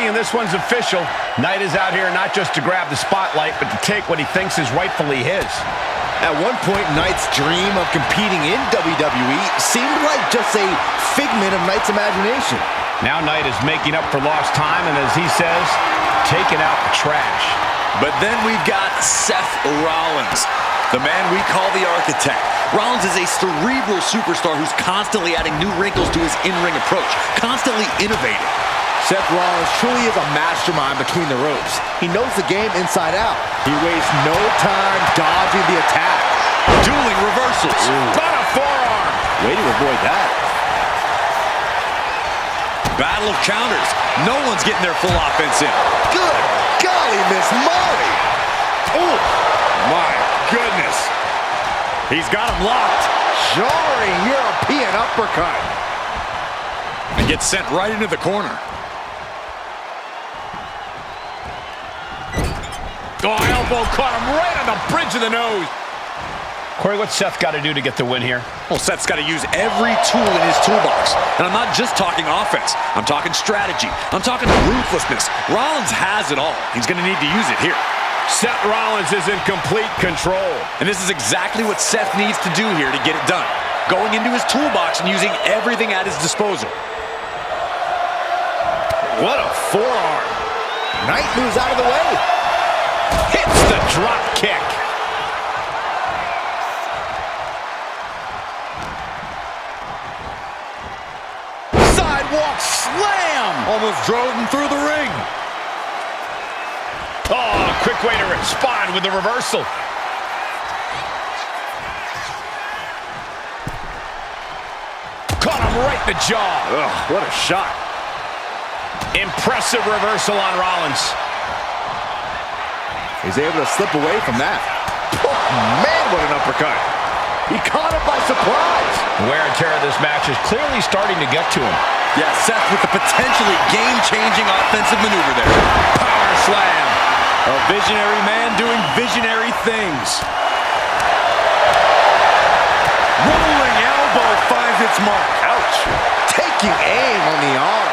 and this one's official. Knight is out here not just to grab the spotlight, but to take what he thinks is rightfully his. At one point, Knight's dream of competing in WWE seemed like just a figment of Knight's imagination. Now Knight is making up for lost time, and as he says, taking out the trash. But then we've got Seth Rollins, the man we call the architect. Rollins is a cerebral superstar who's constantly adding new wrinkles to his in-ring approach, constantly innovating. Seth Rollins truly is a mastermind between the ropes. He knows the game inside out. He wastes no time dodging the attack. Dueling reversals. Got a forearm. Way to avoid that. Battle of counters. No one's getting their full offense in. Good golly, Miss Molly. Oh, my goodness. He's got him locked. Jarring European uppercut. And gets sent right into the corner. Oh, elbow caught him right on the bridge of the nose. Corey, what's Seth got to do to get the win here? Well, Seth's got to use every tool in his toolbox. And I'm not just talking offense. I'm talking strategy. I'm talking ruthlessness. Rollins has it all. He's going to need to use it here. Seth Rollins is in complete control. And this is exactly what Seth needs to do here to get it done. Going into his toolbox and using everything at his disposal. What a forearm. Knight moves out of the way. Hits the drop kick. Sidewalk slam! Almost drove him through the ring. Oh, quick way to respond with the reversal. Caught him right in the jaw. Ugh, what a shot. Impressive reversal on Rollins. He's able to slip away from that. Oh, man, what an uppercut. He caught it by surprise. The wear and tear of this match is clearly starting to get to him. Yeah, Seth with the potentially game-changing offensive maneuver there. Power slam. A visionary man doing visionary things. Rolling elbow finds its mark. Ouch. Taking aim on the arm.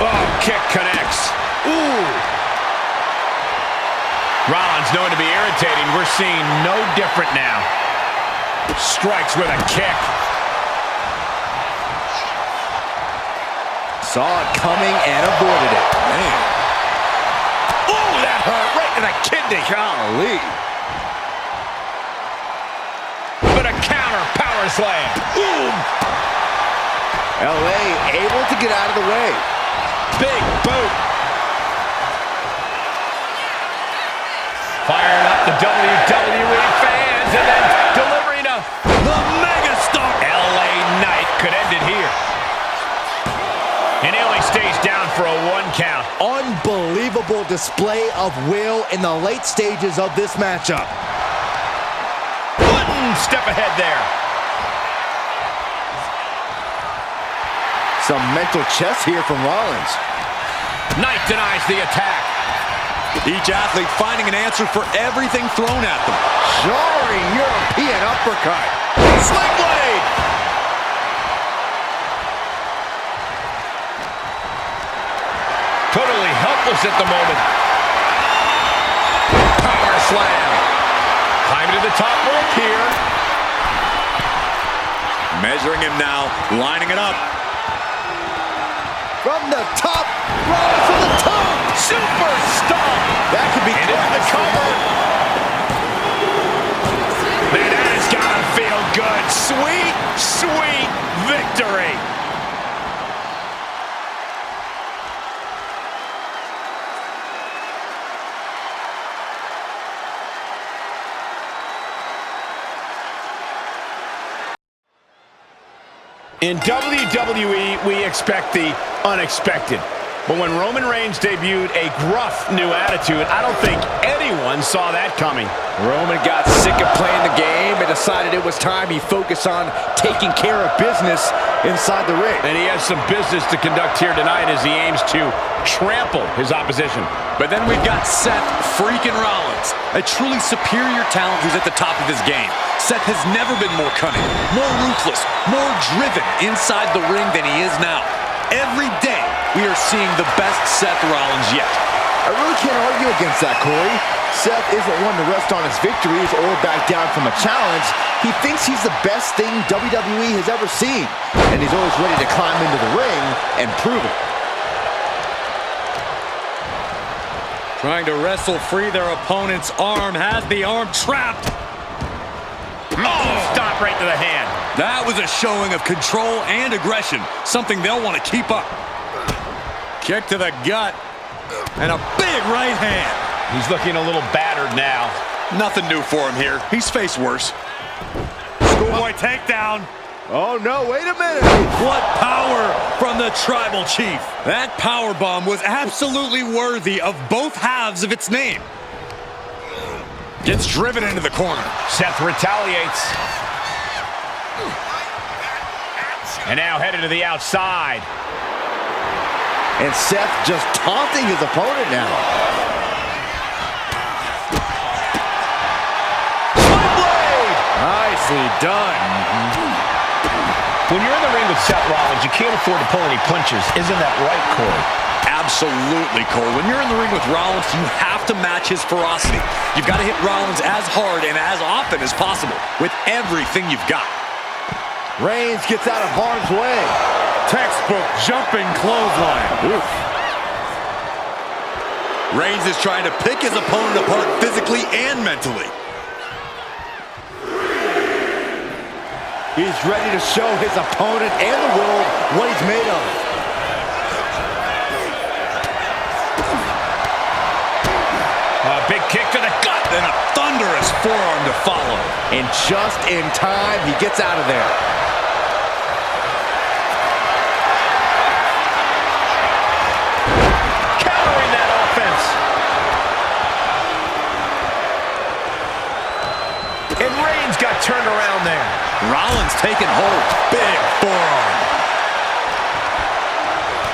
Oh, kick connects. Ooh. Rollins known to be irritating. We're seeing no different now. Strikes with a kick. Saw it coming and avoided it. Man. Oh, that hurt right in the kidney. Golly. But a counter power slam. Boom. LA able to get out of the way. Big boot. Firing up the WWE fans and then delivering a The megastar. LA Knight could end it here. And he only stays down for a 1 count. Unbelievable display of will in the late stages of this matchup. One step ahead there. Some mental chess here from Rollins. Knight denies the attack. Each athlete finding an answer for everything thrown at them. Jarring European uppercut. Sling blade. Totally helpless at the moment. Power slam. Climbing to the top rope here. Measuring him now, lining it up. From the top, Rollins from the top. Super stomp. That could be into the cover. Man, that has got to feel good. Sweet, sweet victory. In WWE, we expect the unexpected. But when Roman Reigns debuted a gruff new attitude, I don't think anyone saw that coming. Roman got sick of playing the game and decided it was time he focused on taking care of business inside the ring. And he has some business to conduct here tonight as he aims to trample his opposition. But then we've got Seth freaking Rollins, a truly superior talent who's at the top of his game. Seth has never been more cunning, more ruthless, more driven inside the ring than he is now. Every day, we are seeing the best Seth Rollins yet. I really can't argue against that, Corey. Seth isn't one to rest on his victories or back down from a challenge. He thinks he's the best thing WWE has ever seen, and he's always ready to climb into the ring and prove it. Trying to wrestle free their opponent's arm, has the arm trapped. Oh, stop right to the hand. That was a showing of control and aggression, something they'll want to keep up. Kick to the gut, and a big right hand. He's looking a little battered now. Nothing new for him here. He's faced worse. Schoolboy takedown. Oh, no, wait a minute. What power from the Tribal Chief. That power bomb was absolutely worthy of both halves of its name. Gets driven into the corner. Seth retaliates. And now headed to the outside. And Seth just taunting his opponent now. Nicely done. When you're in the ring with Seth Rollins, you can't afford to pull any punches. Isn't that right, Corey? Absolutely, Cole. When you're in the ring with Rollins, you have to match his ferocity. You've got to hit Rollins as hard and as often as possible with everything you've got. Reigns gets out of harm's way. Textbook jumping clothesline. Oof. Reigns is trying to pick his opponent apart physically and mentally. He's ready to show his opponent and the world what he's made of. A big kick to the gut. And a thunderous forearm to follow. And just in time, he gets out of there. Countering that offense. And Reigns got turned around there. Rollins taking hold. Big forearm.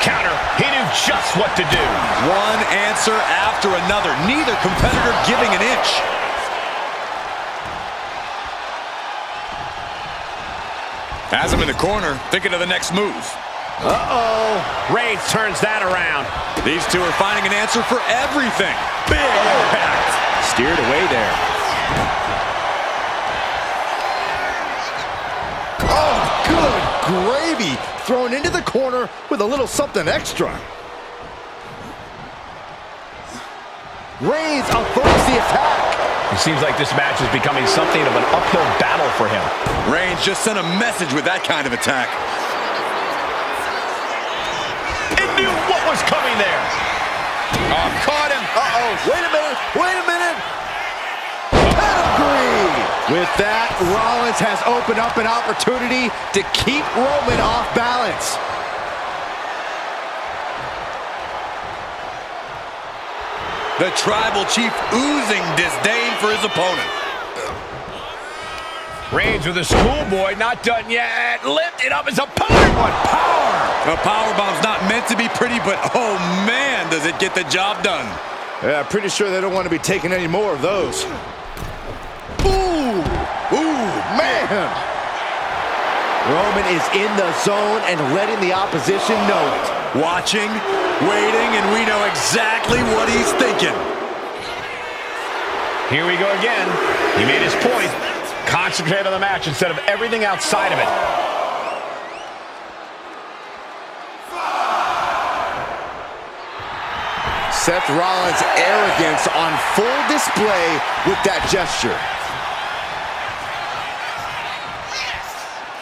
Counter. He knew just what to do. One answer after another. Neither competitor giving an inch. Has him in the corner, thinking of the next move. Uh-oh. Reigns turns that around. These two are finding an answer for everything. Big impact. Steered away there. Oh, good gravy. Thrown into the corner with a little something extra. Reigns averts the attack. It seems like this match is becoming something of an uphill battle for him. Reigns just sent a message with that kind of attack. It knew what was coming there. Oh, caught him. Uh-oh. Wait a minute. Wait a minute. Pedigree. With that, Rollins has opened up an opportunity to keep Roman off balance. The Tribal Chief oozing disdain for his opponent. Reigns with a schoolboy, not done yet. Lifted up his opponent. What power! A powerbomb's not meant to be pretty, but oh man, does it get the job done. Yeah, I'm pretty sure they don't want to be taking any more of those. Ooh! Ooh, man! Roman is in the zone and letting the opposition know it. Watching, waiting, and we know exactly what he's thinking. Here we go again. He made his point. Concentrate on the match instead of everything outside of it. Seth Rollins' arrogance on full display with that gesture.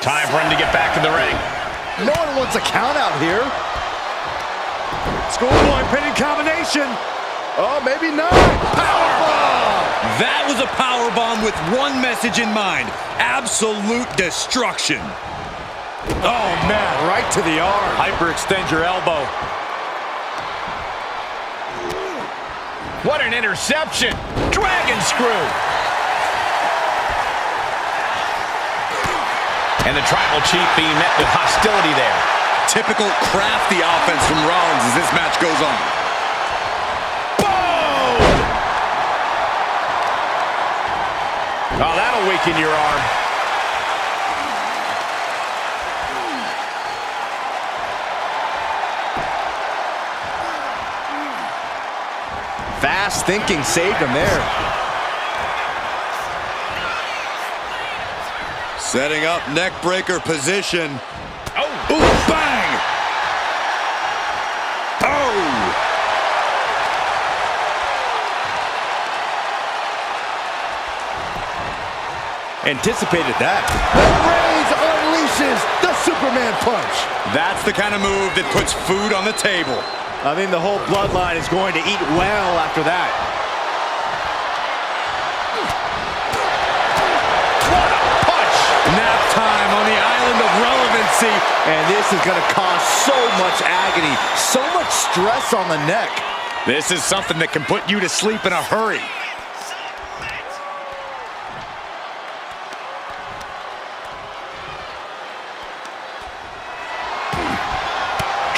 Time for him to get back to the ring. No one wants a count out here. Schoolboy pinning combination. Oh, maybe not. Powerbomb! That was a powerbomb with one message in mind. Absolute destruction. Oh, man. Right to the arm. Hyperextend your elbow. What an interception. Dragon screw. And the Tribal Chief being met with hostility there. Typical crafty offense from Rollins as this match goes on. Boom! Oh, that'll weaken your arm. fast thinking saved him there. Setting up neck breaker position. Oh! Ooh, bang! Oh! Anticipated that. Reigns unleashes the Superman punch. That's the kind of move that puts food on the table. I think the whole bloodline is going to eat well after that. Nap time on the island of relevancy. And this is going to cause so much agony, so much stress on the neck. This is something that can put you to sleep in a hurry.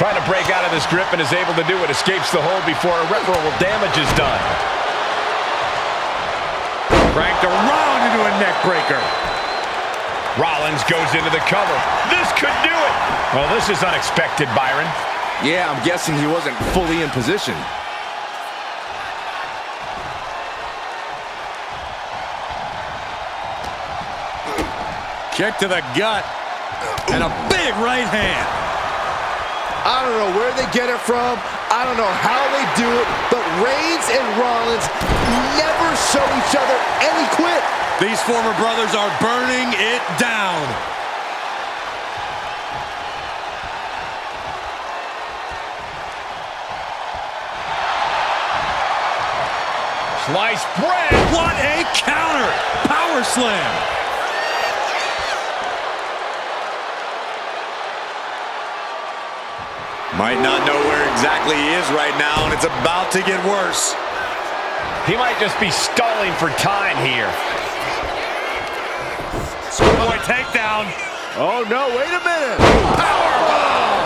Trying to break out of this grip and is able to do it. Escapes the hold before irreparable damage is done. Cranked around into a neck breaker. Rollins goes into the cover. This could do it. Well, this is unexpected, Byron. Yeah, I'm guessing he wasn't fully in position. Kick to the gut. And a big right hand. I don't know where they get it from. I don't know how they do it. But Reigns and Rollins never show each other any quit. These former brothers are burning it down. Sliced bread. What a counter. Power slam. Might not know where exactly he is right now, and it's about to get worse. He might just be stalling for time here. Schoolboy takedown. Oh, no, wait a minute. Powerbomb.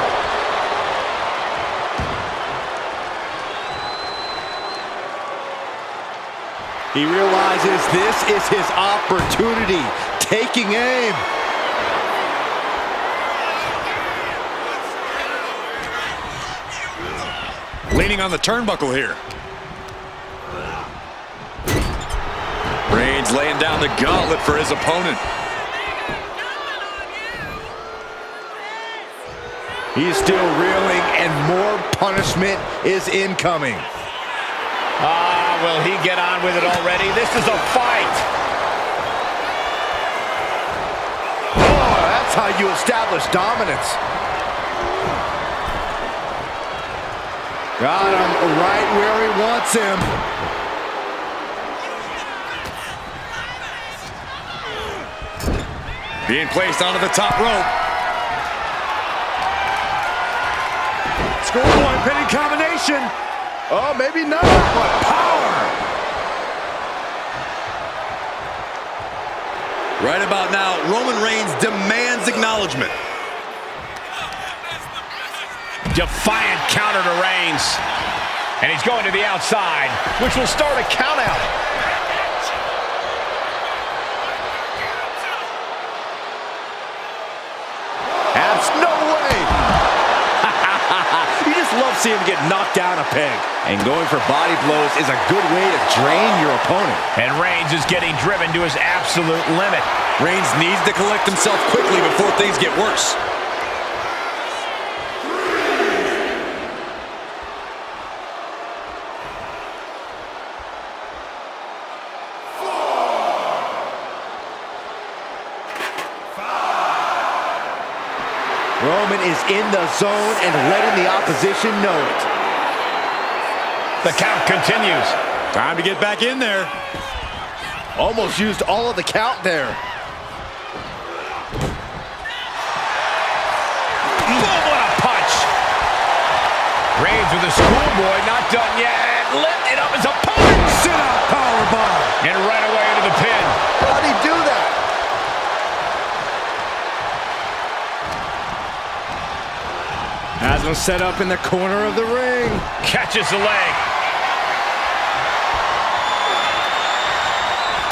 He realizes this is his opportunity. Taking aim. Leaning on the turnbuckle here. Reigns laying down the gauntlet for his opponent. He's still reeling, and more punishment is incoming. Will he get on with it already? This is a fight. Oh, that's how you establish dominance. Got him right where he wants him. Being placed onto the top rope. Schoolboy pinning combination. Oh, maybe not. What power. Right about now, Roman Reigns demands acknowledgement. Defiant counter to Reigns. And he's going to the outside, which will start a count out. That's no way. You just love seeing him get knocked down a peg. And going for body blows is a good way to drain your opponent. And Reigns is getting driven to his absolute limit. Reigns needs to collect himself quickly before things get worse. Roman is in the zone and letting the opposition know it. The count continues. Time to get back in there. Almost used all of the count there. Boom, what a punch. Reigns with the schoolboy, not done yet. Lifted up his opponent. Sit-out powerbomb. And right away into the pin. How'd he do that? Has him set up in the corner of the ring. Catches the leg.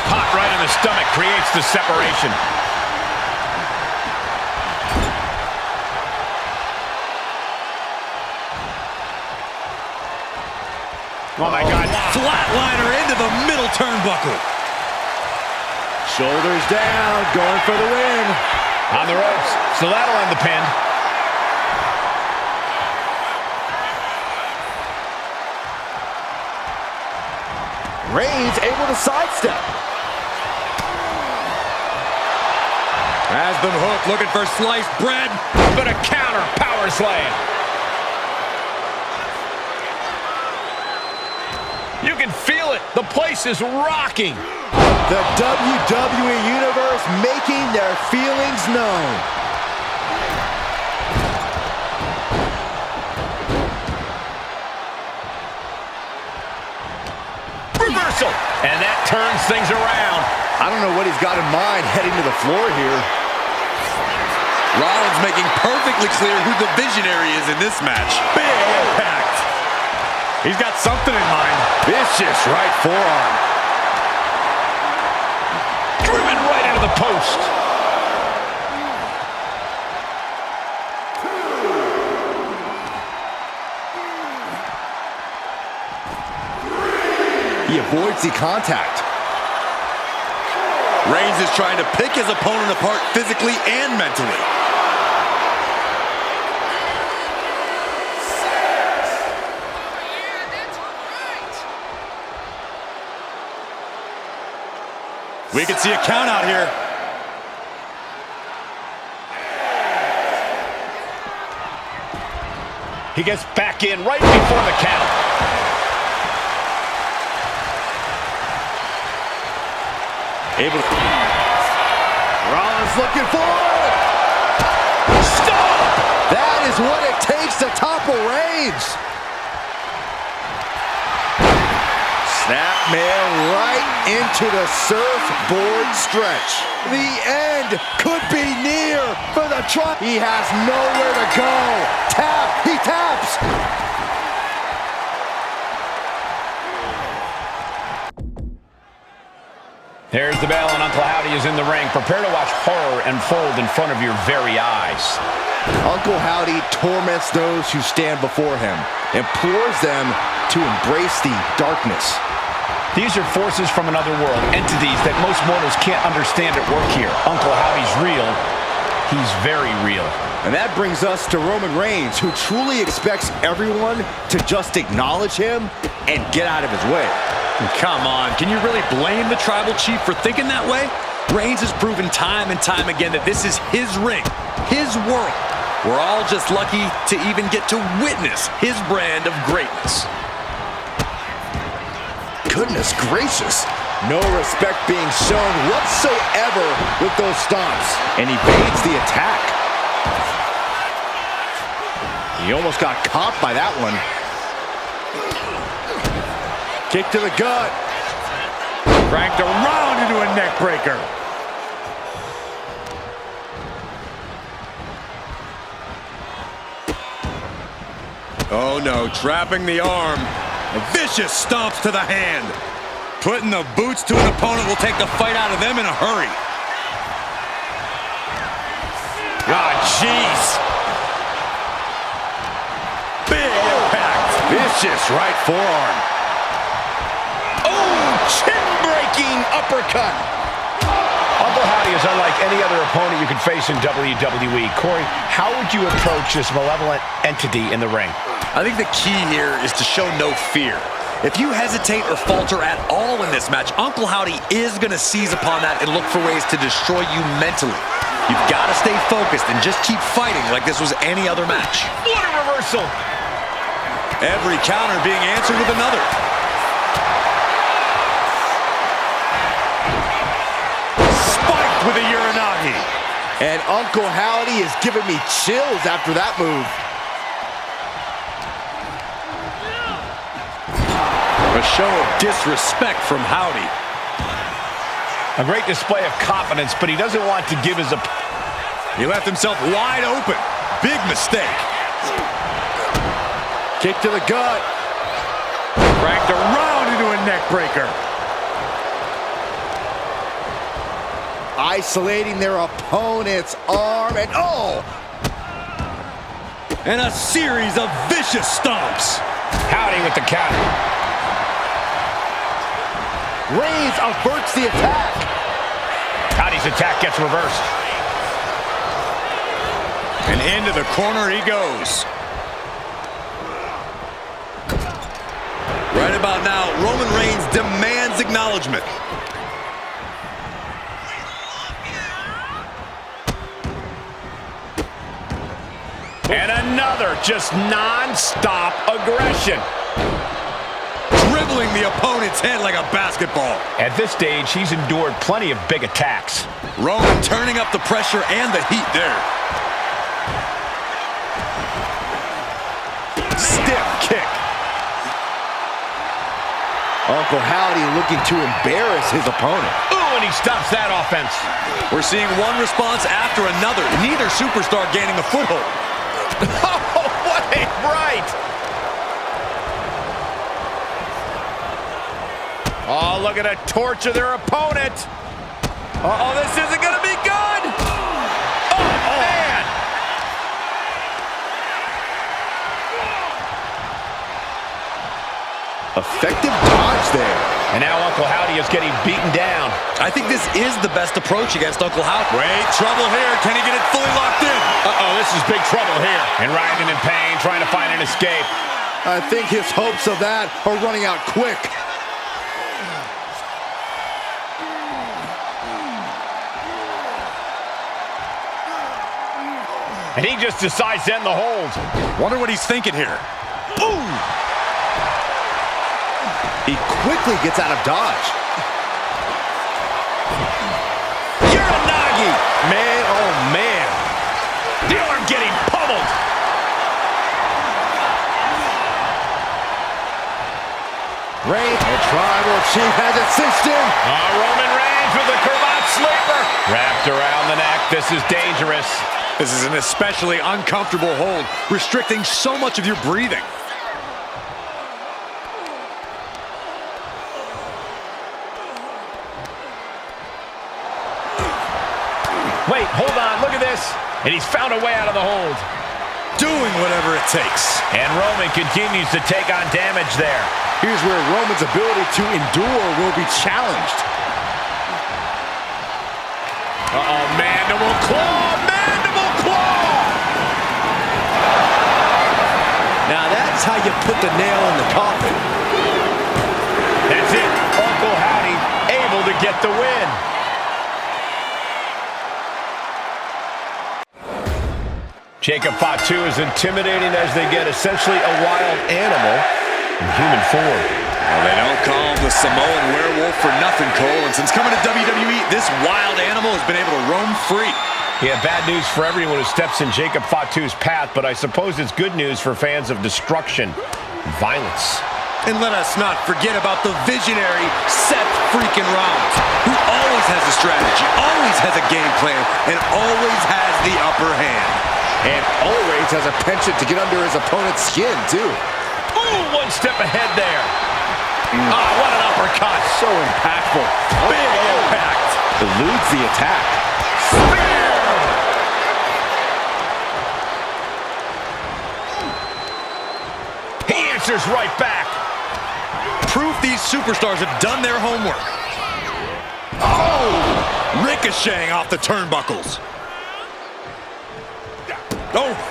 Pop right in the stomach creates the separation. Oh my God, Flatliner into the middle turnbuckle. Shoulders down, going for the win. On the ropes, so that'll end the pin. Reigns able to sidestep. Has them hooked, looking for sliced bread. But a counter power slam. You can feel it. The place is rocking. The WWE Universe making their feelings known. Reversal. And that turns things around. I don't know what he's got in mind heading to the floor here. Rollins making perfectly clear who the visionary is in this match. Big impact. He's got something in mind. Vicious right forearm. Driven right into the post. He avoids the contact. Reigns is trying to pick his opponent apart physically and mentally. We can see a count out here. He gets back in right before the count. Able to... Rollins looking for it. Stop! That is what it takes to topple Reigns. Snapmare right into the surfboard stretch. The end could be near for the trump. He has nowhere to go. Tap, he taps. There's the bell, and Uncle Howdy is in the ring. Prepare to watch horror unfold in front of your very eyes. Uncle Howdy torments those who stand before him, implores them to embrace the darkness. These are forces from another world, entities that most mortals can't understand at work here. Uncle Howdy's real. He's very real. And that brings us to Roman Reigns, who truly expects everyone to just acknowledge him and get out of his way. Come on, can you really blame the Tribal Chief for thinking that way? Reigns has proven time and time again that this is his ring, his world. We're all just lucky to even get to witness his brand of greatness. Goodness gracious. No respect being shown whatsoever with those stomps. And he evades the attack. He almost got caught by that one. Kick to the gut. Cranked around into a neck breaker. Oh no, trapping the arm. Vicious stomps to the hand. Putting the boots to an opponent will take the fight out of them in a hurry. Ah, jeez. Big impact. Vicious right forearm. Oh, chin-breaking uppercut. Uncle Howdy is unlike any other opponent you can face in WWE. Corey, how would you approach this malevolent entity in the ring? I think the key here is to show no fear. If you hesitate or falter at all in this match, Uncle Howdy is going to seize upon that and look for ways to destroy you mentally. You've got to stay focused and just keep fighting like this was any other match. What a reversal. Every counter being answered with another. Spiked with a Uranagi. And Uncle Howdy is giving me chills after that move. A show of disrespect from Howdy. A great display of confidence, but he doesn't want to give his He left himself wide open. Big mistake. Kick to the gut. Cranked around into a neck breaker. Isolating their opponent's arm, and oh! And a series of vicious stomps. Howdy with the counter. Reigns averts the attack. Cody's attack gets reversed. And into the corner he goes. Right about now, Roman Reigns demands acknowledgement. And another just non-stop aggression. Dribbling the opponent's head like a basketball. At this stage, he's endured plenty of big attacks. Roman turning up the pressure and the heat there. Stiff kick. Uncle Howdy looking to embarrass his opponent. Ooh, and he stops that offense. We're seeing one response after another. Neither superstar gaining a foothold. Oh, what a right! Oh, look at a torture their opponent. Uh-oh, this isn't going to be good. Oh, man. Effective dodge there. And now Uncle Howdy is getting beaten down. I think this is the best approach against Uncle Howdy. Wait, trouble here. Can he get it fully locked in? Uh-oh, this is big trouble here. And writhing in pain, trying to find an escape. I think his hopes of that are running out quick. And he just decides to end the hold. Wonder what he's thinking here. Ooh! He quickly gets out of dodge. Uranagi! Man, oh man. They are getting pummeled. Reigns, the tribal chief has it cinched in. Roman Reigns with a cravat sleeper. Wrapped around the neck. This is dangerous. This is an especially uncomfortable hold, restricting so much of your breathing. Wait, hold on, look at this. And he's found a way out of the hold. Doing whatever it takes. And Roman continues to take on damage there. Here's where Roman's ability to endure will be challenged. Uh-oh, mandible claw, mandible claw! Now that's how you put the nail in the coffin. That's it, Uncle Howdy able to get the win. Jacob Fatu is intimidating as they get essentially a wild animal in human form. Well, they don't call him the Samoan werewolf for nothing, Cole. And since coming to WWE, this wild animal has been able to roam free. Yeah, bad news for everyone who steps in Jacob Fatu's path, but I suppose it's good news for fans of destruction and violence. And let us not forget about the visionary Seth freaking Rollins, who always has a strategy, always has a game plan, and always has the upper hand. And always has a penchant to get under his opponent's skin, too. Ooh, one step ahead there. Ah, what an uppercut. So impactful. Big impact. Eludes the attack. Spear! He answers right back. Proof these superstars have done their homework. Oh! Ricocheting off the turnbuckles. Oh!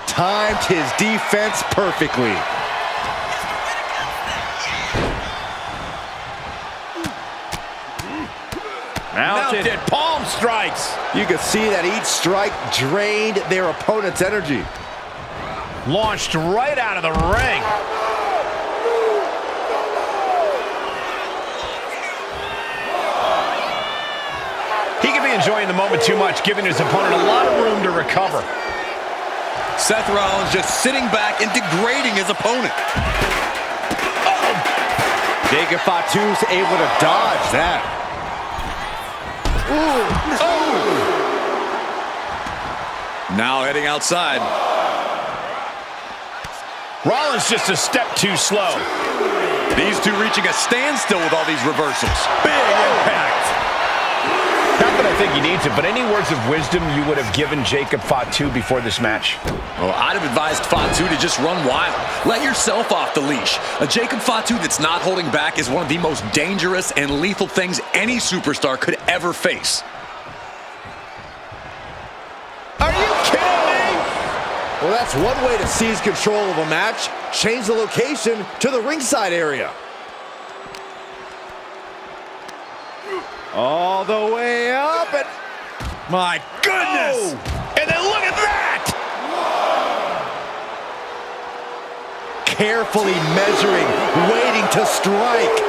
Timed his defense perfectly. Mounted palm strikes. You can see that each strike drained their opponent's energy. Launched right out of the ring. He could be enjoying the moment too much, giving his opponent a lot of room to recover. Seth Rollins just sitting back and degrading his opponent. Jacob Fatu's able to dodge that. Ooh. Oh. Now heading outside. Rollins just a step too slow. These two reaching a standstill with all these reversals. Big impact. Got and I think he needs it, but any words of wisdom you would have given Jacob Fatu before this match? Well, I'd have advised Fatu to just run wild. Let yourself off the leash. A Jacob Fatu that's not holding back is one of the most dangerous and lethal things any superstar could ever face. Are you kidding me? Well, that's one way to seize control of a match. Change the location to the ringside area. All the way up and... My goodness! Oh, and then look at that! Carefully measuring, waiting to strike.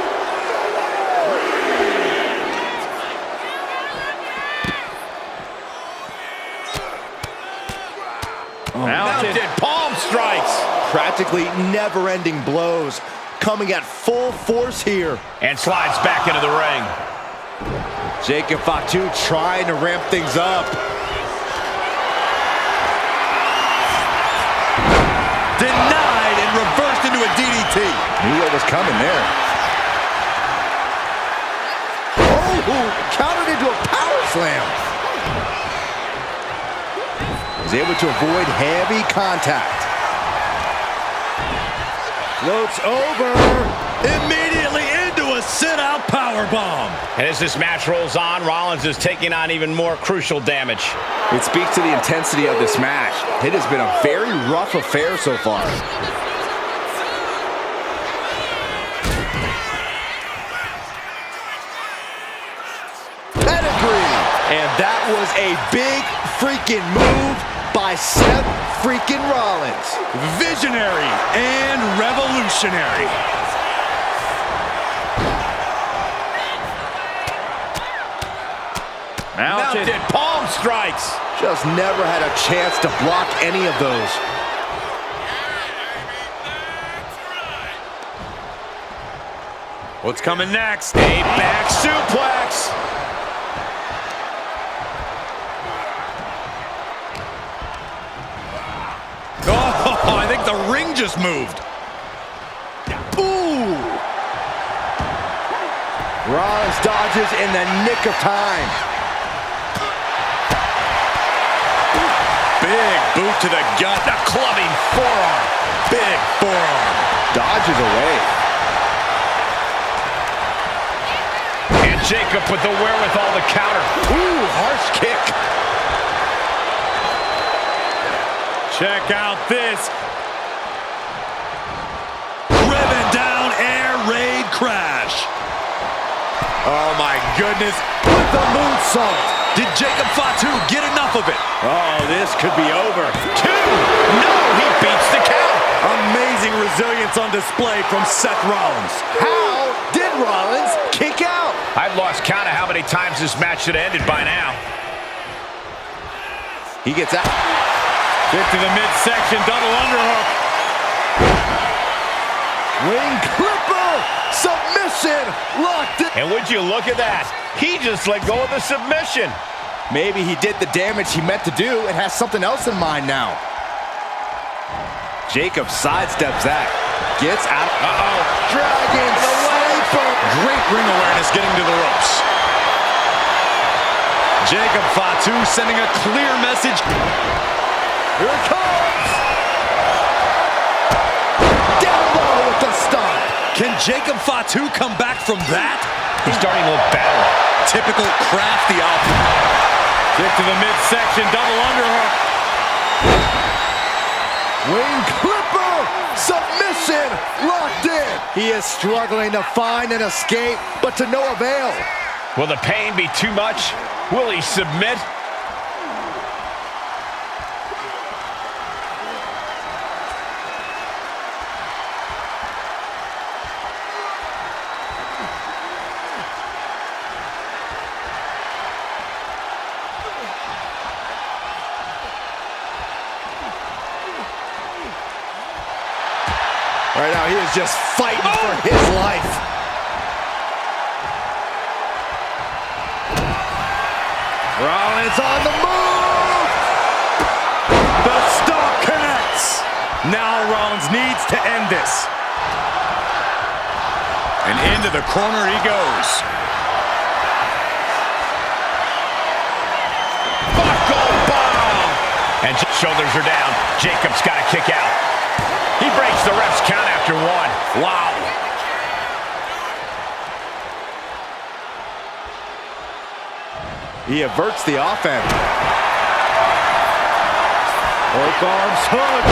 Mounted palm strikes. Practically never-ending blows coming at full force here. And slides back into the ring. Jacob Fatu trying to ramp things up. Denied and reversed into a DDT. Knew what was coming there. Oh, countered into a power slam. Was able to avoid heavy contact. Floats over. Immediately into a sit-out powerbomb. And as this match rolls on, Rollins is taking on even more crucial damage. It speaks to the intensity of this match. It has been a very rough affair so far. Pedigree. And that was a big freaking move by Seth freaking Rollins. Visionary and revolutionary. Mounted palm strikes. Just never had a chance to block any of those. What's coming next? A back suplex. Oh, I think the ring just moved. Ooh! Rollins dodges in the nick of time. Big boot to the gut. The clubbing forearm. Big forearm. Dodges away. And Jacob with the wherewithal to counter. Ooh, harsh kick. Check out this. Driven down air raid crash. Oh my goodness. With the moonsault. Did Jacob Fatu get enough of it? Oh, this could be over. 2. No, he beats the count. Amazing resilience on display from Seth Rollins. How did Rollins kick out? I've lost count of how many times this match should have ended by now. He gets out. Kick to the midsection, double underhook. Wing Clipper. Submission. Locked in. And would you look at that? He just let go of the submission. Maybe he did the damage he meant to do and has something else in mind now. Jacob sidesteps that. Gets out. Uh-oh. Dragon Sleeper. Great ring awareness getting to the ropes. Jacob Fatu sending a clear message. Here it comes. Down low with the stomp. Can Jacob Fatu come back from that? He's starting to look battered. Typical crafty outfit. Kick to the midsection, double underhook. Wing Clipper. Submission. Locked in. He is struggling to find an escape, but to no avail. Will the pain be too much? Will he submit? Right now, he is just fighting for his life. Rollins on the move. The stomp connects. Now Rollins needs to end this. And into the corner he goes. And shoulders are down. Jacob's got to kick out. He breaks the ref's count after one. Wow. He averts the offense. Hook arms hook.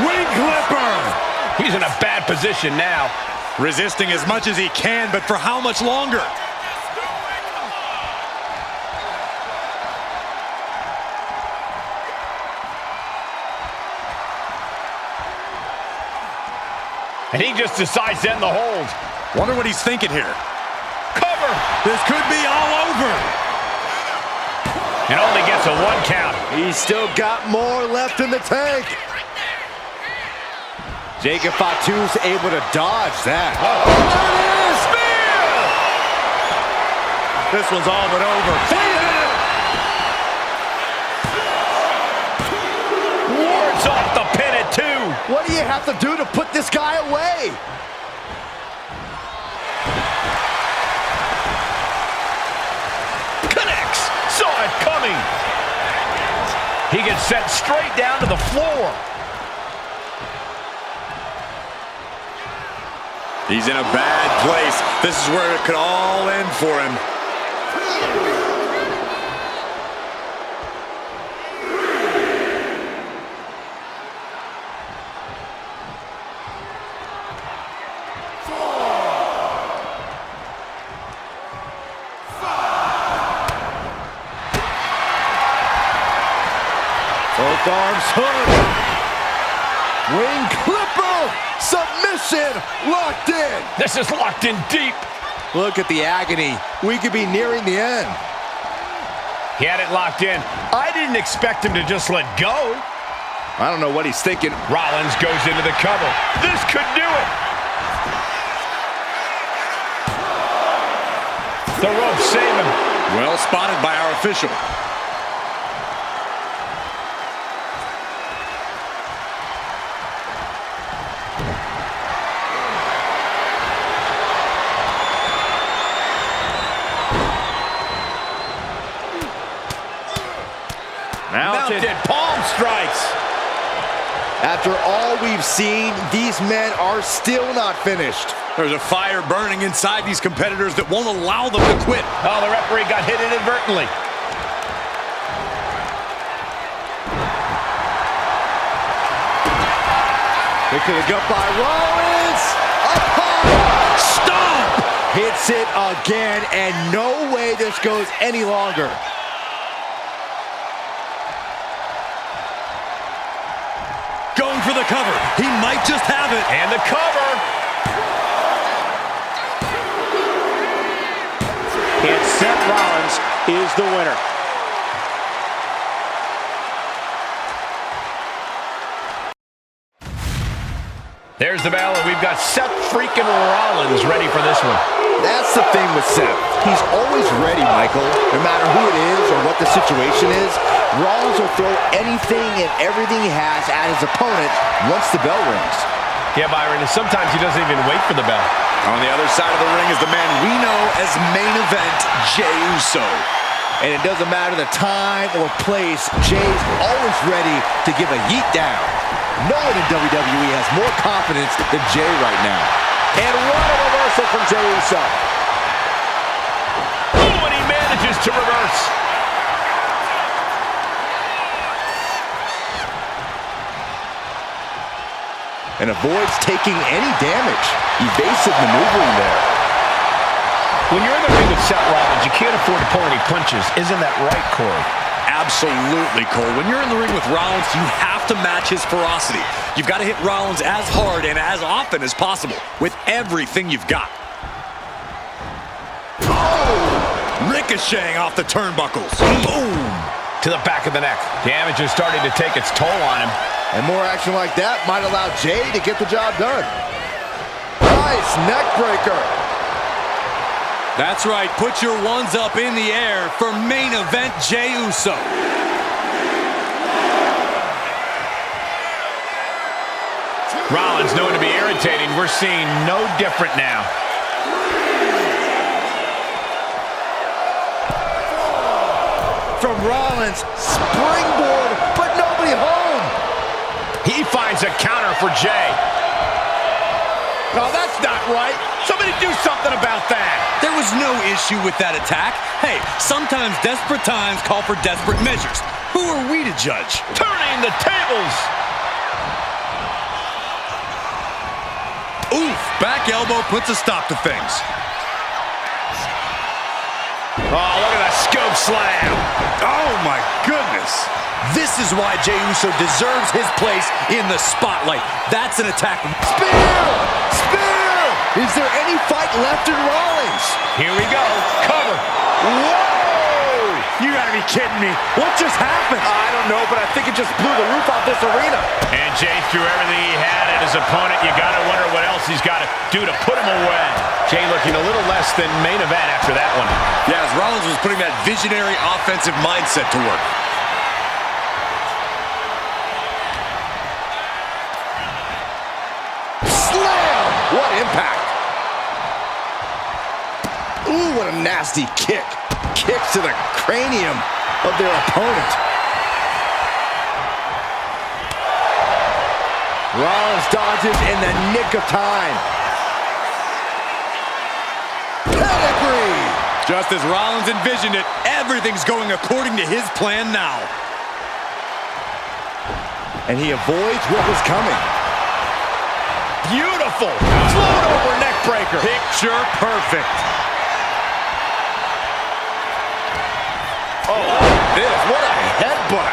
Wing clipper. He's in a bad position now. Resisting as much as he can, but for how much longer? And he just decides to end the hold. Wonder what he's thinking here. Cover. This could be all over. And only gets a 1 count. He's still got more left in the tank. Jacob Fatu's able to dodge that. Spear! This one's all but over. Wards off the pin at 2. What do you have to do to put this guy away? Connects. Saw it coming. He gets sent straight down to the floor. He's in a bad place. This is where it could all end for him. Both arms hook. Wing clipper. Submission locked in. This is locked in deep. Look at the agony. We could be nearing the end. He had it locked in. I didn't expect him to just let go. I don't know what he's thinking. Rollins goes into the cover. This could do it. The ropes save him. Well spotted by our official. Mounted palm strikes. After all we've seen, these men are still not finished. There's a fire burning inside these competitors that won't allow them to quit. Oh, the referee got hit inadvertently. Look to the gut by Rollins. Stomp! Hits it again, and no way this goes any longer. Going for the cover. He might just have it. And the cover. And Seth Rollins is the winner. There's the bell, and we've got Seth freaking Rollins ready for this one. That's the thing with Seth. He's always ready, Michael. No matter who it is or what the situation is, Rollins will throw anything and everything he has at his opponent once the bell rings. Yeah, Byron, and sometimes he doesn't even wait for the bell. On the other side of the ring is the man we know as main event Jey Uso. And it doesn't matter the time or place, Jey's always ready to give a yeet down. No one in WWE has more confidence than Jey right now. And what a reversal from Jey Uso. Oh, and he manages to reverse. And avoids taking any damage. Evasive maneuvering there. When you're in the ring with Seth Rollins, you can't afford to pull any punches. Isn't that right, Corey? Absolutely, Cole. When you're in the ring with Rollins, you have to match his ferocity. You've got to hit Rollins as hard and as often as possible with everything you've got. Oh! Ricocheting off the turnbuckles. Boom! To the back of the neck. Damage is starting to take its toll on him. And more action like that might allow Jey to get the job done. Nice neck breaker. That's right. Put your ones up in the air for main event Jey Uso. Rollins known to be irritating. We're seeing no different now. From Rollins, springboard, but nobody home. He finds a counter for Jay. No, that's not right. Somebody do something about that. There was no issue with that attack. Hey, sometimes desperate times call for desperate measures. Who are we to judge? Turning the tables. Oof, back elbow puts a stop to things. Oh, look at that scope slam. Oh, my goodness. This is why Jey Uso deserves his place in the spotlight. That's an attack. Spear! Spear! Is there any fight left in Rollins? Here we go. Cover. Whoa! You gotta be kidding me. What just happened? I don't know, but I think it just blew the roof off this arena. And Jay threw everything he had at his opponent. You gotta wonder what else he's got to do to put him away. Jay looking a little less than main event after that one. Yeah, as Rollins was putting that visionary offensive mindset to work. Slam! What impact! Ooh, what a nasty kick. Kicks to the cranium of their opponent. Rollins dodges in the nick of time. Pedigree! Just as Rollins envisioned it, everything's going according to his plan now. And he avoids what was coming. Beautiful. Float over neck breaker. Picture perfect. Oh, this, what a headbutt.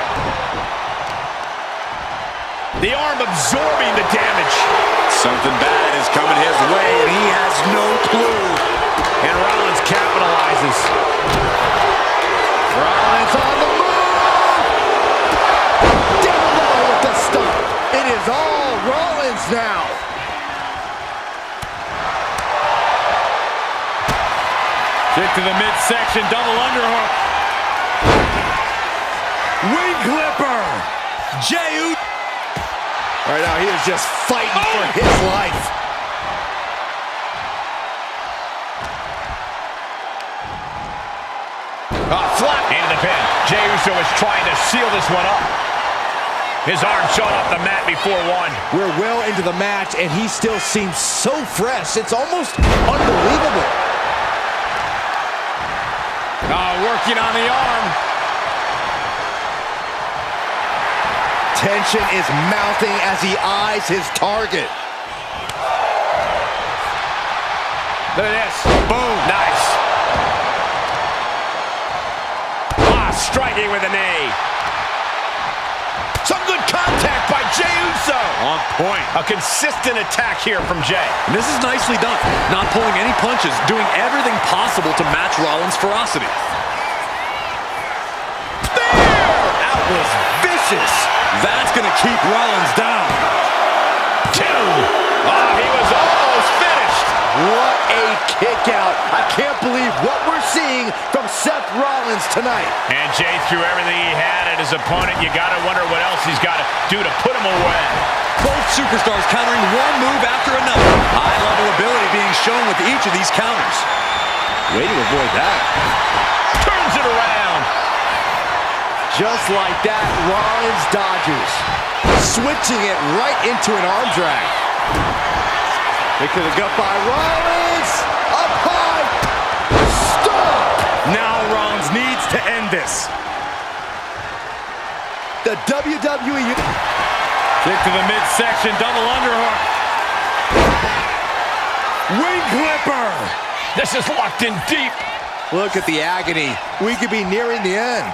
The arm absorbing the damage. Something bad is coming his way, and he has no clue. And Rollins capitalizes. Rollins on the move. Down low with the stomp. It is all Rollins now. Kick to the midsection, double underhook. Wing clipper. Jey Uso. Right now, he is just fighting for his life. Flat into the pin. Jey Uso is trying to seal this one up. His arm shot off the mat before one. We're well into the match, and he still seems so fresh. It's almost unbelievable. Working on the arm. Tension is mounting as he eyes his target. Look at this. Boom. Nice. Striking with a knee. Some good contact by Jey Uso. On point. A consistent attack here from Jey. And this is nicely done. Not pulling any punches, doing everything possible to match Rollins' ferocity. That was vicious. That's going to keep Rollins down. 2. Oh, he was almost finished. What a kick out. I can't believe what we're seeing from Seth Rollins tonight. And Jey threw everything he had at his opponent. You got to wonder what else he's got to do to put him away. Both superstars countering one move after another. High-level ability being shown with each of these counters. Way to avoid that. Turns it around. Just like that, Rollins dodges. Switching it right into an arm drag. Kick to the gut by Rollins. Up high. Stop. Now Rollins needs to end this. The WWE. Kick to the midsection, double underhook. Wing clipper. This is locked in deep. Look at the agony. We could be nearing the end.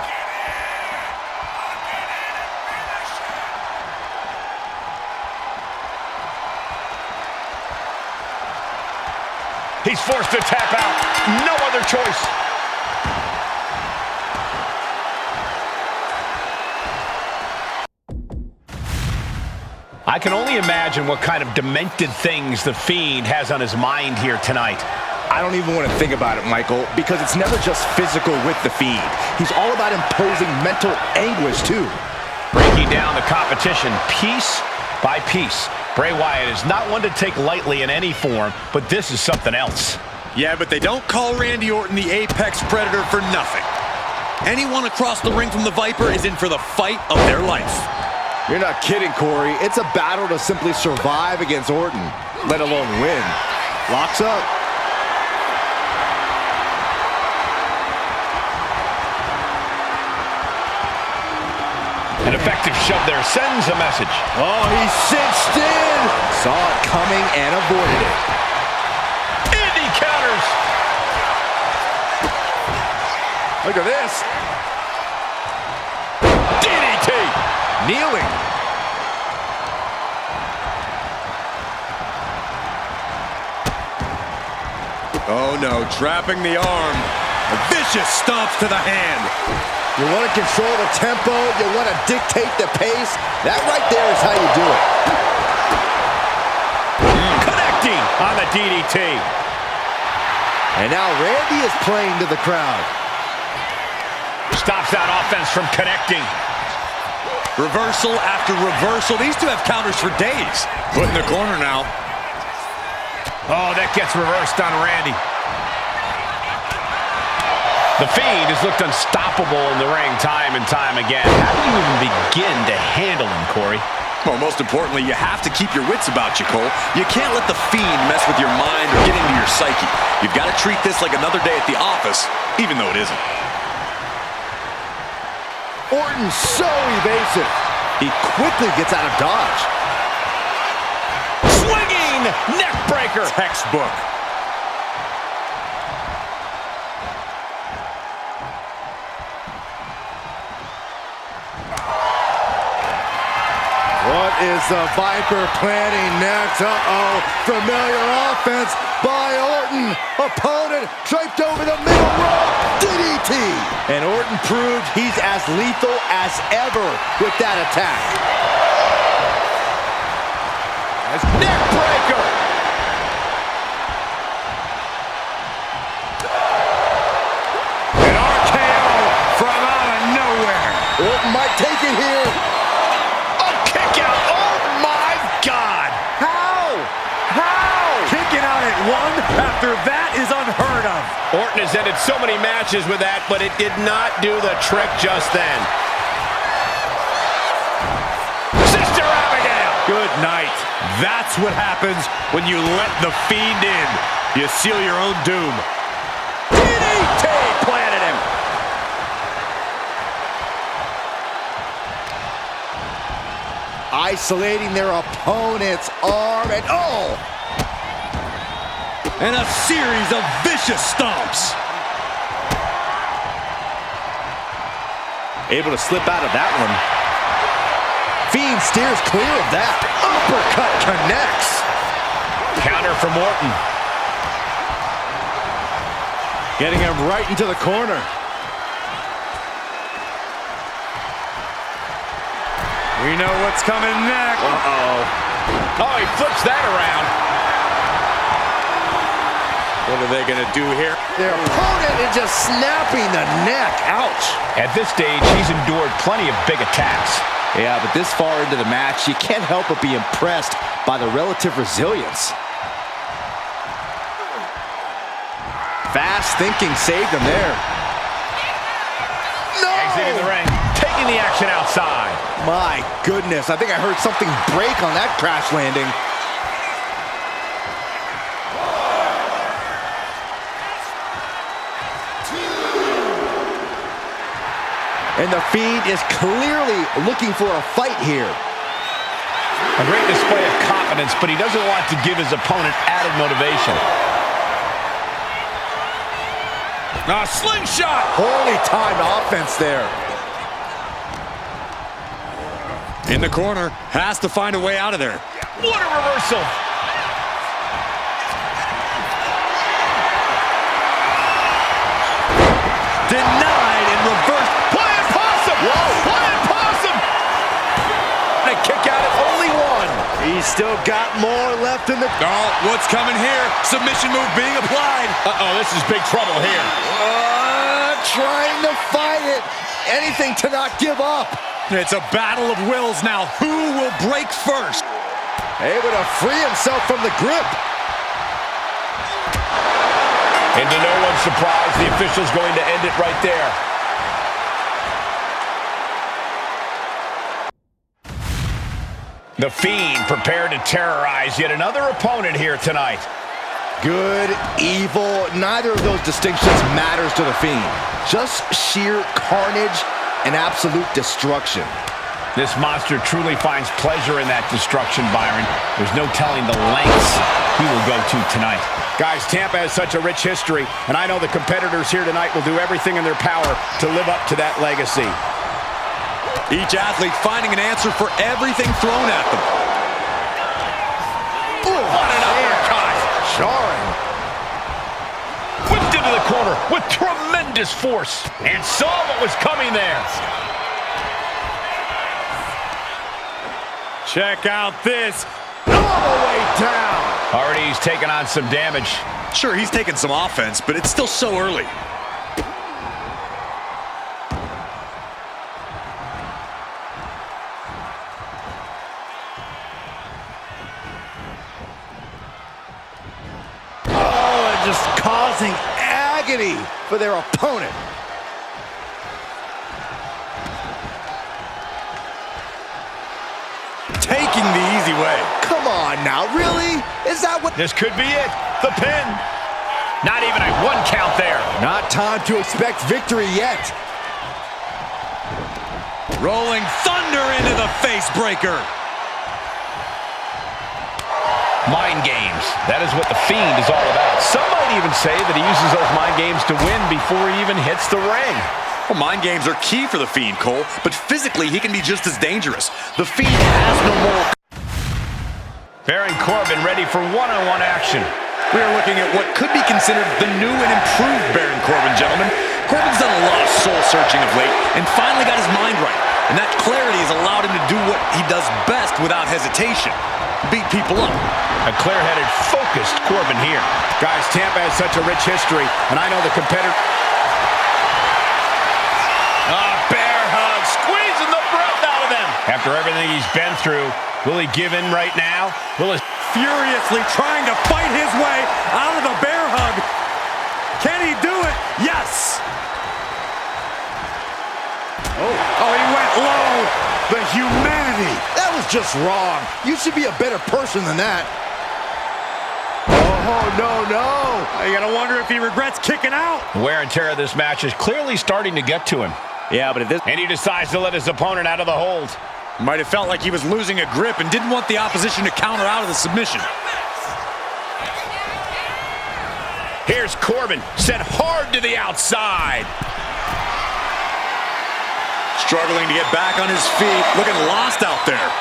He's forced to tap out. No other choice. I can only imagine what kind of demented things the Fiend has on his mind here tonight. I don't even want to think about it, Michael, because it's never just physical with the Fiend. He's all about imposing mental anguish, too. Breaking down the competition piece by piece. Bray Wyatt is not one to take lightly in any form, but this is something else. Yeah, but they don't call Randy Orton the Apex Predator for nothing. Anyone across the ring from the Viper is in for the fight of their life. You're not kidding, Corey. It's a battle to simply survive against Orton, let alone win. Locks up. An effective shove there sends a message. Oh, he's cinched in. Saw it coming and avoided it. And he counters. Look at this. DDT. Kneeling. Oh no, trapping the arm. Vicious stomps to the hand. You want to control the tempo. You want to dictate the pace. That right there is how you do it. Connecting on the DDT. And now Randy is playing to the crowd. Stops that offense from connecting. Reversal after reversal. These two have counters for days. Put in the corner now. Oh, that gets reversed on Randy. The Fiend has looked unstoppable in the ring time and time again. How do you even begin to handle him, Corey? Well, most importantly, you have to keep your wits about you, Cole. You can't let the Fiend mess with your mind or get into your psyche. You've got to treat this like another day at the office, even though it isn't. Orton's so evasive. He quickly gets out of dodge. Swinging neck breaker. Textbook. What is the Viper planning next? Uh-oh. Familiar offense by Orton. Opponent draped over the middle rope. DDT. And Orton proved he's as lethal as ever with that attack. Neck breaker. An RKO from out of nowhere. Orton might take it here. After that is unheard of. Orton has ended so many matches with that, but it did not do the trick just then. Sister Abigail. Good night. That's what happens when you let the Fiend in. You seal your own doom. DDT planted him. Isolating their opponent's arm and And a series of vicious stomps. able to slip out of that one. Fiend steers clear of that. Uppercut connects. Counter from Orton. Getting him right into the corner. We know what's coming next. Oh, he flips that around. What are they going to do here? Their opponent is just snapping the neck. Ouch. At this stage, he's endured plenty of big attacks. Yeah, but this far into the match, you can't help but be impressed by the relative resilience. Fast thinking saved him there. No! Exiting the ring, taking the action outside. My goodness, I think I heard something break on that crash landing. And the Fiend is clearly looking for a fight here. A great display of confidence, but he doesn't want to give his opponent added motivation. A slingshot! Poorly timed offense there. In the corner, has to find a way out of there. What a reversal! Denied and reversed. Flying possum! Whoa! Flying possum! And a kick out at only one. He's still got more left in the... Oh, what's coming here? Submission move being applied. Uh-oh, this is big trouble here. Trying to fight it. Anything to not give up. It's a battle of wills now. Who will break first? Able to free himself from the grip. And to no one's surprise, the official's going to end it right there. The Fiend prepared to terrorize yet another opponent here tonight. Good, evil, neither of those distinctions matters to the Fiend. Just sheer carnage and absolute destruction. This monster truly finds pleasure in that destruction, Byron. There's no telling the lengths he will go to tonight. Guys, Tampa has such a rich history, and I know the competitors here tonight will do everything in their power to live up to that legacy. Each athlete finding an answer for everything thrown at them. Ooh, what an uppercut! Jarring. Whipped into the corner with tremendous force, and saw what was coming there. Check out this. All the way down. Already he's taken on some damage. Sure, he's taken some offense, but it's still so early. Oh, and just causing agony for their opponent. Taking the easy way. Come on now, really? Is that what? This could be it. The pin. Not even a 1 count there. Not time to expect victory yet. Rolling thunder into the face breaker. Mind games. That is what the Fiend is all about. Some might even say that he uses those mind games to win before he even hits the ring. Well, mind games are key for the Fiend, Cole, but physically he can be just as dangerous. The Fiend has no moral. Baron Corbin ready for one-on-one action. We are looking at what could be considered the new and improved Baron Corbin, gentlemen. Corbin's done a lot of soul-searching of late and finally got his mind right. And that clarity has allowed him to do what he does best without hesitation. Beat people up. A clear-headed, focused Corbin here. Guys, Tampa has such a rich history, and I know the competitor... bear hug, squeezing the breath out of them. After everything he's been through, will he give in right now? Will he... Furiously trying to fight his way out of the bear hug. Can he do it? Yes. Oh, he went low. The humanity. That was just wrong. You should be a better person than that. Oh, no. You gotta wonder if he regrets kicking out. The wear and tear of this match is clearly starting to get to him. Yeah, but if this... And he decides to let his opponent out of the hold. Might have felt like he was losing a grip and didn't want the opposition to counter out of the submission. Here's Corbin, sent hard to the outside. Struggling to get back on his feet, looking lost out there.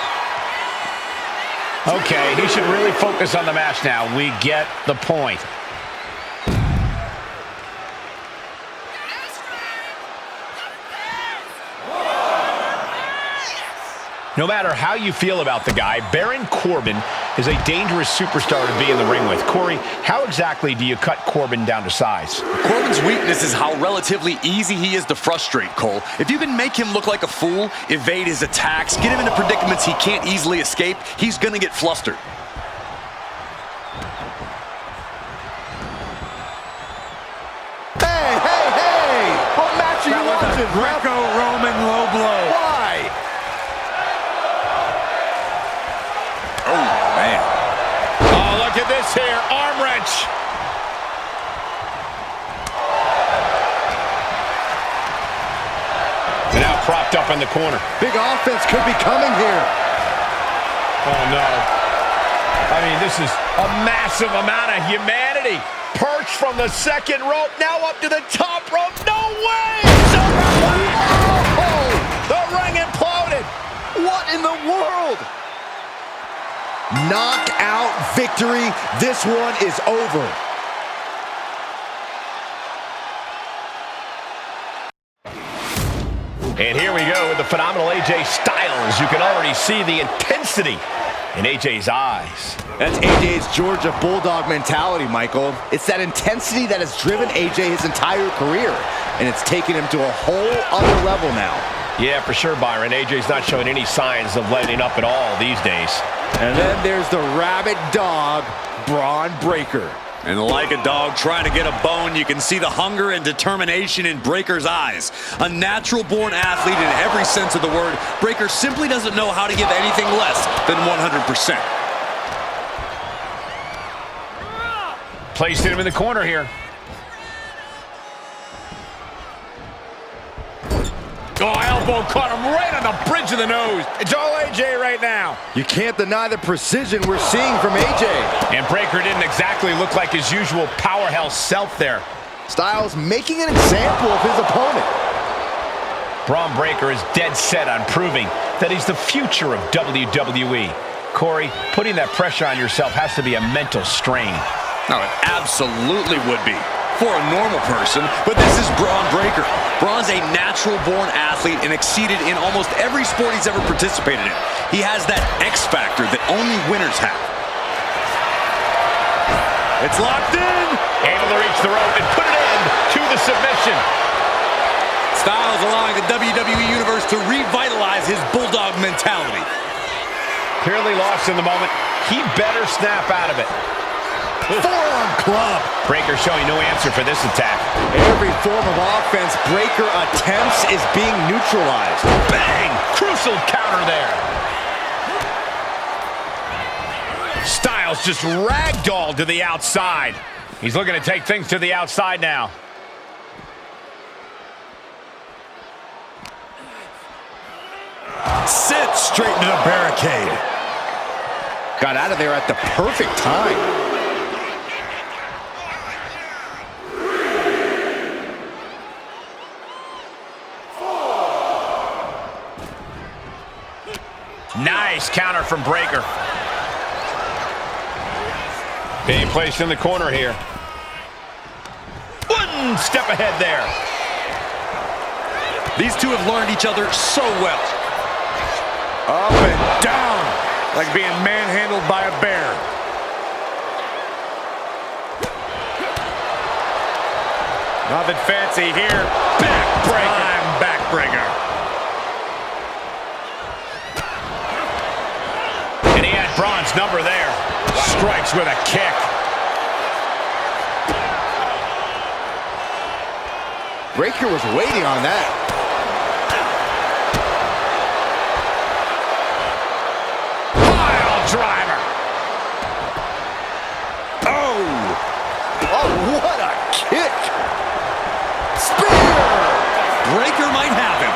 Okay, he should really focus on the match now. We get the point. No matter how you feel about the guy, Baron Corbin is a dangerous superstar to be in the ring with. Corey, how exactly do you cut Corbin down to size? Corbin's weakness is how relatively easy he is to frustrate, Cole. If you can make him look like a fool, evade his attacks, get him into predicaments he can't easily escape, he's gonna get flustered. Hey! What match are you watching? Greco-Roman low blow. Why? Oh, man. Oh, look at this here. Arm wrench. And now propped up in the corner. Big offense could be coming here. Oh, no. I mean, this is a massive amount of humanity. Perched from the second rope, now up to the top rope. No way! Oh, the ring imploded. What in the world? Knockout victory. This one is over. And here we go with the phenomenal AJ Styles. You can already see the intensity in AJ's eyes. That's AJ's Georgia Bulldog mentality, Michael. It's that intensity that has driven AJ his entire career, and it's taken him to a whole other level now. Yeah, for sure, Byron. AJ's not showing any signs of letting up at all these days. And then there's the rabid dog, Braun Breaker. And like a dog trying to get a bone, you can see the hunger and determination in Breaker's eyes. A natural-born athlete in every sense of the word, Breaker simply doesn't know how to give anything less than 100%. Placing him in the corner here. Oh, elbow caught him right on the bridge of the nose. It's all AJ right now. You can't deny the precision we're seeing from AJ. And Breaker didn't exactly look like his usual powerhouse self there. Styles making an example of his opponent. Braun Breaker is dead set on proving that he's the future of WWE. Corey, putting that pressure on yourself has to be a mental strain. No, it absolutely would be for a normal person, but this is Braun Breaker. Braun's a natural-born athlete and exceeded in almost every sport he's ever participated in. He has that X factor that only winners have. It's locked in. Able to reach the rope and put it in to the submission. Styles allowing the WWE Universe to revitalize his bulldog mentality. Clearly lost in the moment. He better snap out of it. Forearm club. Breaker showing no answer for this attack. Every form of offense Breaker attempts is being neutralized. Bang! Crucial counter there. Styles just ragdolled to the outside. He's looking to take things to the outside now. Sit straight into the barricade. Got out of there at the perfect time. Nice counter from Breaker. Being placed in the corner here. One step ahead there. These two have learned each other so well. Up and down, like being manhandled by a bear. Nothing fancy here. Backbreaker. I'm backbreaker. And he had Braun's number there. Strikes with a kick. Breaker was waiting on that. Pile driver. Oh, what a kick. Spear. Breaker might have him.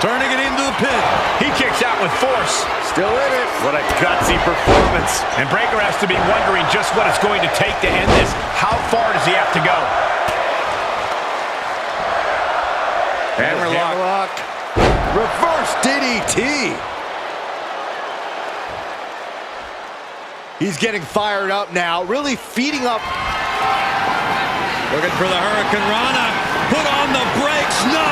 Turning it into the pin. He kicks out with force. Still in it. What a gutsy performance. And Breaker has to be wondering just what it's going to take to end this. How far does he have to go? Hammerlock. Reverse DDT. He's getting fired up now, really feeding up. Looking for the Hurricane Rana. Put on the brakes. No.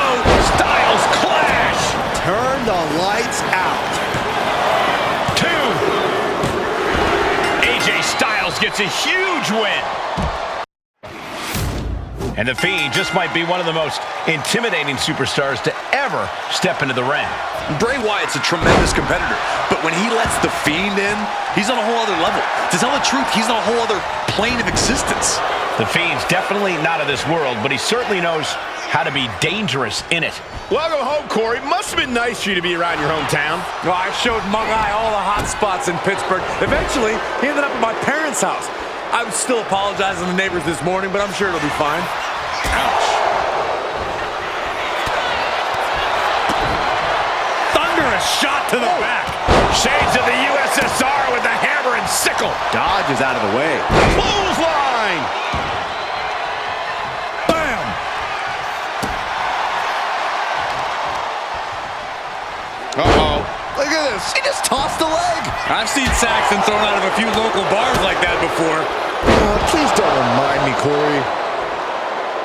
Styles clash. Turn the lights out. 2. AJ Styles gets a huge win. And The Fiend just might be one of the most intimidating superstars to ever step into the ring. Bray Wyatt's a tremendous competitor, but when he lets The Fiend in, he's on a whole other level. To tell the truth, he's on a whole other plane of existence. The Fiend's definitely not of this world, but he certainly knows how to be dangerous in it. Welcome home, Corey. Must have been nice for you to be around your hometown. Well, I showed Mug-Eye all the hot spots in Pittsburgh. Eventually, he ended up at my parents' house. I would still apologize to the neighbors this morning, but I'm sure it'll be fine. Ouch. Thunderous shot to the back. Shades of the USSR with the hammer and sickle. Dodge is out of the way. Clothesline. Bam! Uh-oh. Look at this. He just tossed a leg. I've seen Saxton thrown out of a few local bars like that before. Please don't remind me, Corey.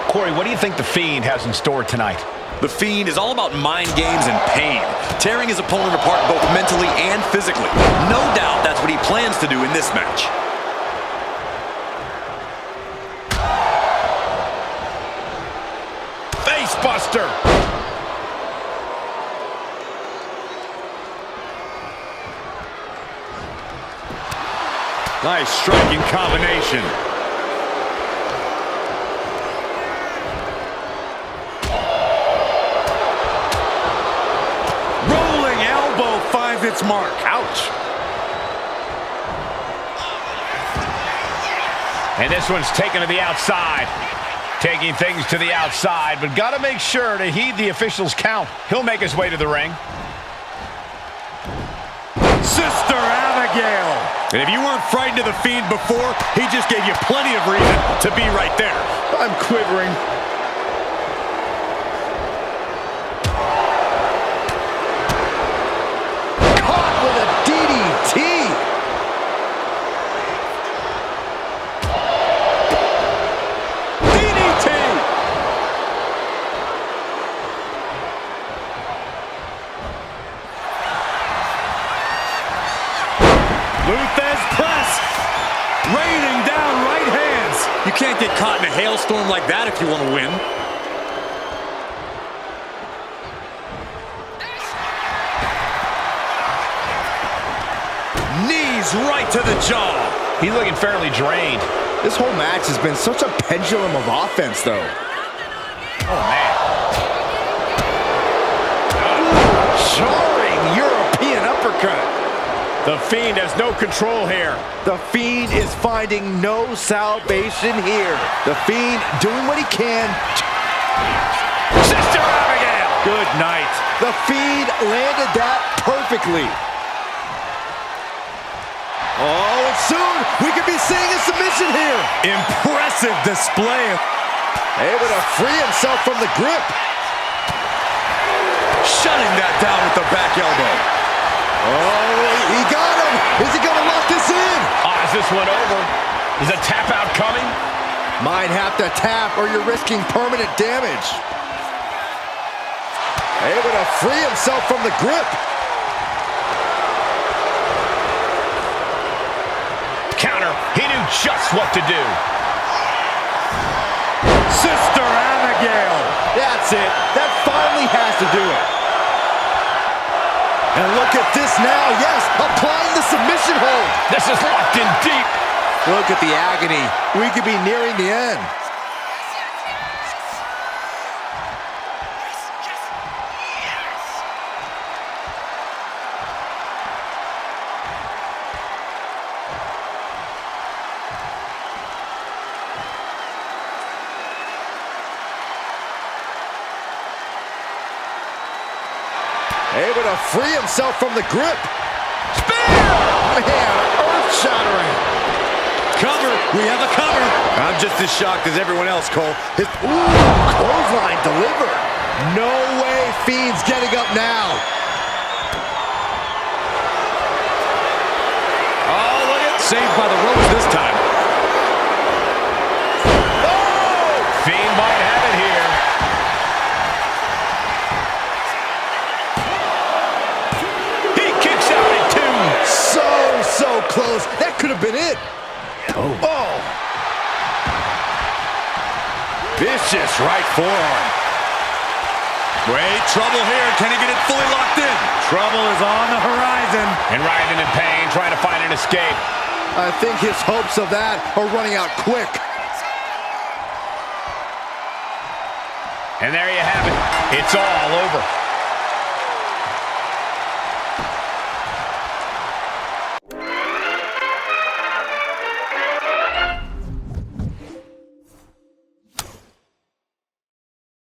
Corey, what do you think The Fiend has in store tonight? The Fiend is all about mind games and pain, tearing his opponent apart both mentally and physically. No doubt that's what he plans to do in this match. Facebuster. Nice striking combination. its mark. Ouch. And this one's taken to the outside. Taking things to the outside, but got to make sure to heed the officials' count. He'll make his way to the ring. Sister Abigail. And if you weren't frightened of the Fiend before, he just gave you plenty of reason to be right there. I'm quivering. Caught with a DDT. Luthez press. Raining down right hands. You can't get caught in a hailstorm like that if you want to win. Knees right to the jaw. He's looking fairly drained. This whole match has been such a pendulum of offense, though. Oh, man. Jarring European uppercut. The Fiend has no control here. The Fiend is finding no salvation here. The Fiend doing what he can. Sister Abigail! Good night. The Fiend landed that perfectly. Oh, and soon we could be seeing a submission here. Impressive display. Able to free himself from the grip. Shutting that down with the back elbow. Oh, he got him. Is he going to lock this in? Is this one over? Is a tap out coming? Might have to tap or you're risking permanent damage. Able to free himself from the grip. Counter. He knew just what to do. Sister Abigail. That's it. That finally has to do it. And look at this now. Yes, applying the submission hold. This is locked in deep. Look at the agony. We could be nearing the end. Able to free himself from the grip. Spear! Man, earth-shattering. Cover. We have a cover. I'm just as shocked as everyone else, Cole. Clothesline delivered. No way Fiend's getting up now. Oh, look at saved by the ropes this time. Oh! Fiend might have it here. So close. That could have been it. Oh. Vicious right forearm. Great trouble here. Can he get it fully locked in? Trouble is on the horizon. And writhing in pain, trying to find an escape. I think his hopes of that are running out quick. And there you have it. It's all over.